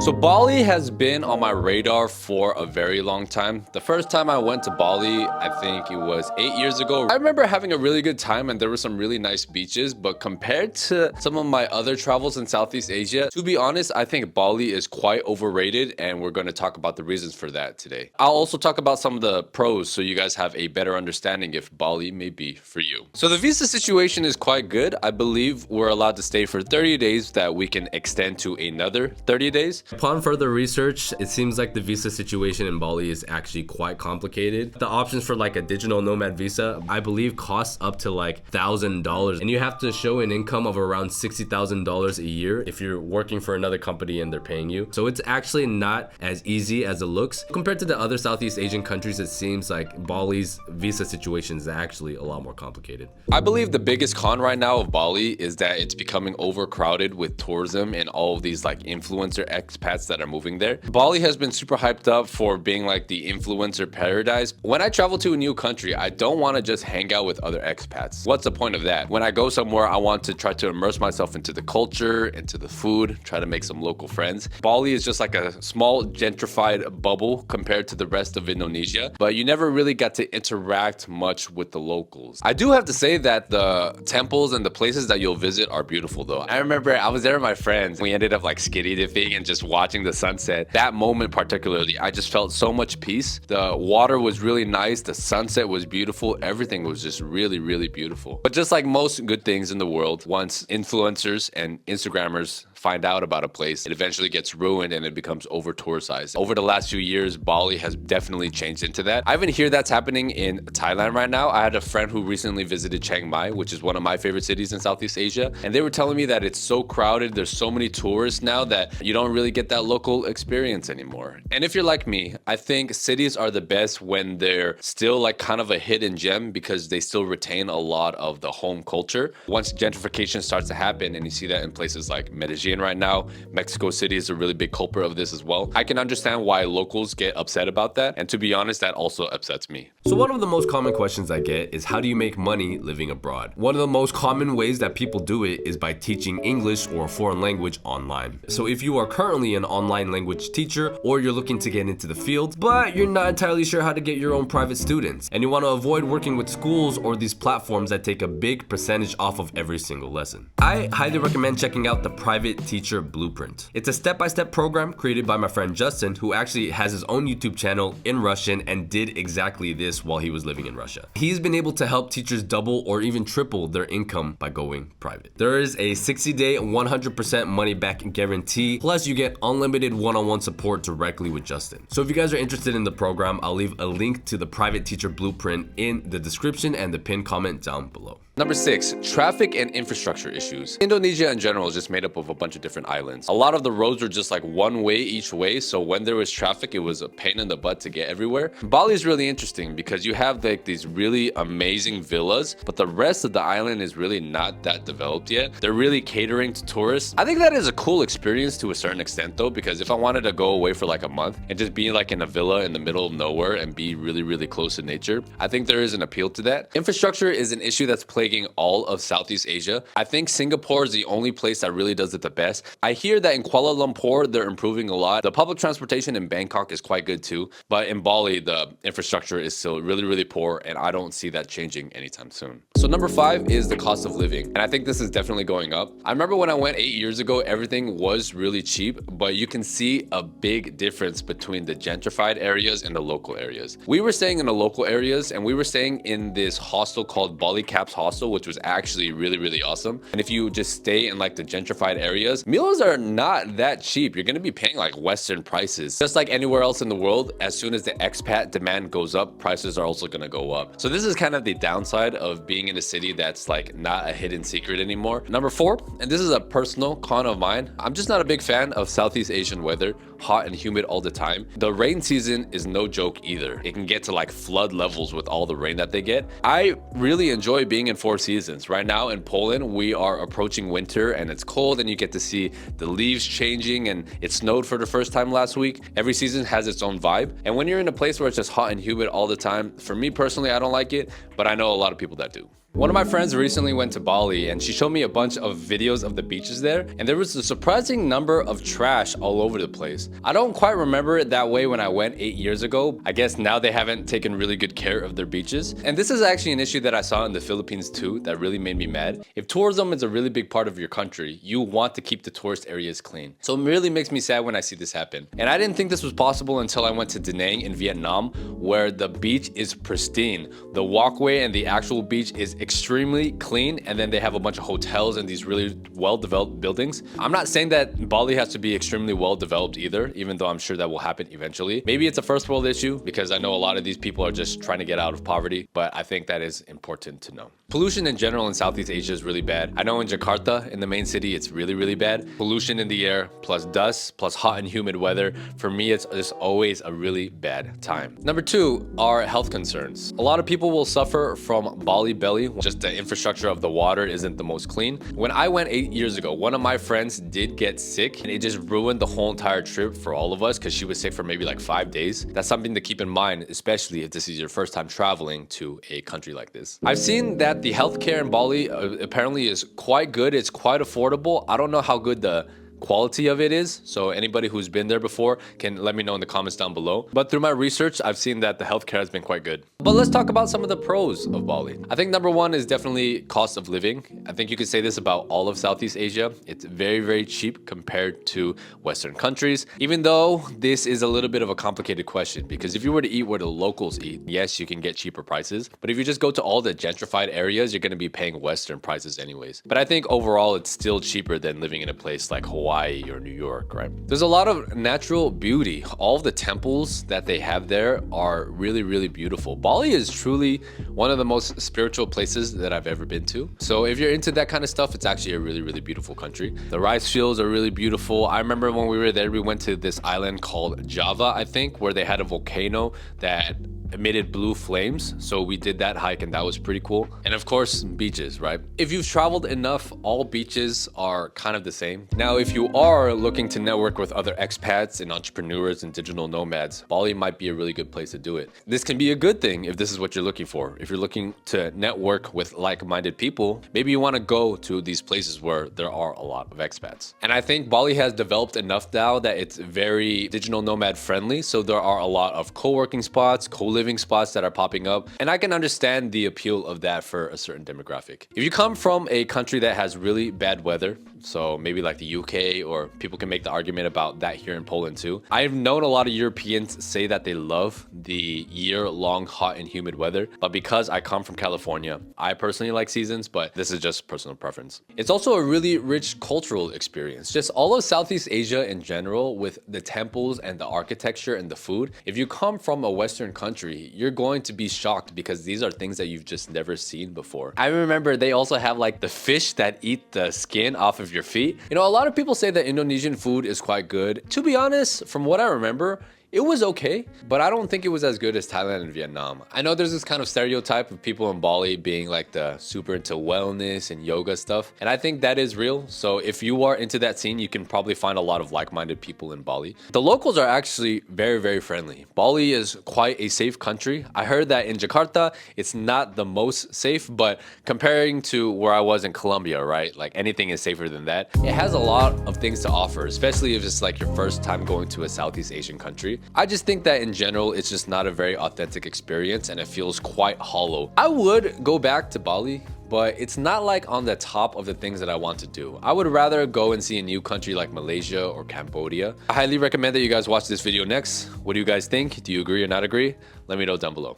So Bali has been on my radar for a very long time. The first time I went to Bali, I think it was 8 years ago. I remember having a really good time and there were some really nice beaches, but compared to some of my other travels in Southeast Asia, to be honest, I think Bali is quite overrated and we're going to talk about the reasons for that today. I'll also talk about some of the pros so you guys have a better understanding if Bali may be for you. So the visa situation is quite good. I believe we're allowed to stay for 30 days that we can extend to another 30 days. Upon further research, it seems like the visa situation in Bali is actually quite complicated. The options for like a digital nomad visa, I believe costs up to like $1,000 and you have to show an income of around $60,000 a year if you're working for another company and they're paying you. So it's actually not as easy as it looks. Compared to the other Southeast Asian countries, it seems like Bali's visa situation is actually a lot more complicated. I believe the biggest con right now of Bali is that it's becoming overcrowded with tourism and all of these like influencer expats that are moving there. Bali has been super hyped up for being like the influencer paradise. When I travel to a new country, I don't want to just hang out with other expats. What's the point of that? When I go somewhere, I want to try to immerse myself into the culture, into the food, try to make some local friends. Bali is just like a small gentrified bubble compared to the rest of Indonesia, but you never really got to interact much with the locals. I do have to say that the temples and the places that you'll visit are beautiful though. I remember I was there with my friends. We ended up like skinny dipping and just watching the sunset. That moment particularly, I just felt so much peace. The water was really nice. The sunset was beautiful. Everything was just really, really beautiful. But just like most good things in the world, once influencers and Instagrammers find out about a place, it eventually gets ruined and it becomes over tourisized. Over the last few years, Bali has definitely changed into that. I even hear that's happening in Thailand right now. I had a friend who recently visited Chiang Mai, which is one of my favorite cities in Southeast Asia. And they were telling me that it's so crowded. There's so many tourists now that you don't really get that local experience anymore. And if you're like me, I think cities are the best when they're still like kind of a hidden gem because they still retain a lot of the home culture. Once gentrification starts to happen, and you see that in places like Medellin right now, Mexico City is a really big culprit of this as well. I can understand why locals get upset about that. And to be honest, that also upsets me. So one of the most common questions I get is how do you make money living abroad? One of the most common ways that people do it is by teaching English or a foreign language online. So if you are currently an online language teacher or you're looking to get into the field, but you're not entirely sure how to get your own private students, and you want to avoid working with schools or these platforms that take a big percentage off of every single lesson, I highly recommend checking out the Private Teacher Blueprint. It's a step-by-step program created by my friend Justin, who actually has his own YouTube channel in Russian and did exactly this while he was living in Russia. He's been able to help teachers double or even triple their income by going private. There is a 60-day, 100% money-back guarantee, plus you get unlimited one-on-one support directly with Justin. So if you guys are interested in the program, I'll leave a link to the Private Teacher Blueprint in the description and the pinned comment down below. Number 6, traffic and infrastructure issues. Indonesia in general is just made up of a bunch of different islands. A lot of the roads are just like one way each way, so when there was traffic, it was a pain in the butt to get everywhere. Bali is really interesting because you have like these really amazing villas, but the rest of the island is really not that developed yet. They're really catering to tourists. I think that is a cool experience to a certain extent though, because if I wanted to go away for like a month and just be like in a villa in the middle of nowhere and be really, really close to nature, I think there is an appeal to that. Infrastructure is an issue that's plaguing all of Southeast Asia. I think Singapore is the only place that really does it the best. I hear that in Kuala Lumpur, they're improving a lot. The public transportation in Bangkok is quite good too, but in Bali, the infrastructure is still really, really poor, and I don't see that changing anytime soon. So number 5 is the cost of living, and I think this is definitely going up. I remember when I went 8 years ago, everything was really cheap, but you can see a big difference between the gentrified areas and the local areas. We were staying in the local areas, and we were staying in this hostel called Bali Caps Hostel, which was actually really, really awesome. And if you just stay in like the gentrified areas, meals are not that cheap. You're going to be paying like Western prices. Just like anywhere else in the world, as soon as the expat demand goes up, prices are also going to go up. So this is kind of the downside of being in a city that's like not a hidden secret anymore. Number 4, and this is a personal con of mine, I'm just not a big fan of Southeast Asian weather. Hot and humid all the time. The rain season is no joke either. It can get to like flood levels with all the rain that they get. I really enjoy being in 4 seasons. Right now in Poland, we are approaching winter and it's cold and you get to see the leaves changing, and it snowed for the first time last week. Every season has its own vibe. And when you're in a place where it's just hot and humid all the time, for me personally, I don't like it, but I know a lot of people that do. One of my friends recently went to Bali and she showed me a bunch of videos of the beaches there, and there was a surprising number of trash all over the place. I don't quite remember it that way when I went 8 years ago. I guess now they haven't taken really good care of their beaches. And this is actually an issue that I saw in the Philippines too that really made me mad. If tourism is a really big part of your country, you want to keep the tourist areas clean. So it really makes me sad when I see this happen. And I didn't think this was possible until I went to Da Nang in Vietnam, where the beach is pristine. The walkway and the actual beach is extremely clean, and then they have a bunch of hotels and these really well-developed buildings. I'm not saying that Bali has to be extremely well-developed either, even though I'm sure that will happen eventually. Maybe it's a first world issue because I know a lot of these people are just trying to get out of poverty, but I think that is important to know. Pollution in general in Southeast Asia is really bad. I know in Jakarta, in the main city, it's really, really bad. Pollution in the air, plus dust, plus hot and humid weather. For me, it's just always a really bad time. Number 2 are health concerns. A lot of people will suffer from Bali belly. Just the infrastructure of the water isn't the most clean. When I went 8 years ago, one of my friends did get sick and it just ruined the whole entire trip for all of us because she was sick for maybe like 5 days. That's something to keep in mind, especially if this is your first time traveling to a country like this. I've seen that the healthcare in Bali apparently is quite good. It's quite affordable. I don't know how good the quality of it is, so anybody who's been there before can let me know in the comments down below. But through my research, I've seen that the healthcare has been quite good. But let's talk about some of the pros of Bali. I think number 1 is definitely cost of living. I think you could say this about all of Southeast Asia. It's very, very cheap compared to Western countries, even though this is a little bit of a complicated question, because if you were to eat where the locals eat, yes, you can get cheaper prices, but if you just go to all the gentrified areas, you're going to be paying Western prices anyways. But I think overall, it's still cheaper than living in a place like Hawaii or New York, right? There's a lot of natural beauty. All of the temples that they have there are really, really beautiful. Bali is truly one of the most spiritual places that I've ever been to. So if you're into that kind of stuff, it's actually a really, really beautiful country. The rice fields are really beautiful. I remember when we were there, we went to this island called Java, I think, where they had a volcano that emitted blue flames. So we did that hike and that was pretty cool. And of course, beaches, right? If you've traveled enough, all beaches are kind of the same. Now, if you are looking to network with other expats and entrepreneurs and digital nomads, Bali might be a really good place to do it. This can be a good thing if this is what you're looking for. If you're looking to network with like-minded people, maybe you want to go to these places where there are a lot of expats. And I think Bali has developed enough now that it's very digital nomad friendly. So there are a lot of co-working spots, co-living spots that are popping up, and I can understand the appeal of that for a certain demographic. If you come from a country that has really bad weather, so maybe like the UK, or people can make the argument about that here in Poland too. I've known a lot of Europeans say that they love the year-long hot and humid weather, but because I come from California, I personally like seasons, but this is just personal preference. It's also a really rich cultural experience. Just all of Southeast Asia in general, with the temples and the architecture and the food. If you come from a Western country, you're going to be shocked because these are things that you've just never seen before. I remember they also have like the fish that eat the skin off of your feet. You know, a lot of people say that Indonesian food is quite good. To be honest, from what I remember, it was okay, but I don't think it was as good as Thailand and Vietnam. I know there's this kind of stereotype of people in Bali being like the super into wellness and yoga stuff, and I think that is real. So if you are into that scene, you can probably find a lot of like-minded people in Bali. The locals are actually very, very friendly. Bali is quite a safe country. I heard that in Jakarta, it's not the most safe, but comparing to where I was in Colombia, right? Like anything is safer than that. It has a lot of things to offer, especially if it's like your first time going to a Southeast Asian country. I just think that in general, it's just not a very authentic experience and it feels quite hollow. I would go back to Bali, but it's not like on the top of the things that I want to do. I would rather go and see a new country like Malaysia or Cambodia. I highly recommend that you guys watch this video next. What do you guys think? Do you agree or not agree? Let me know down below.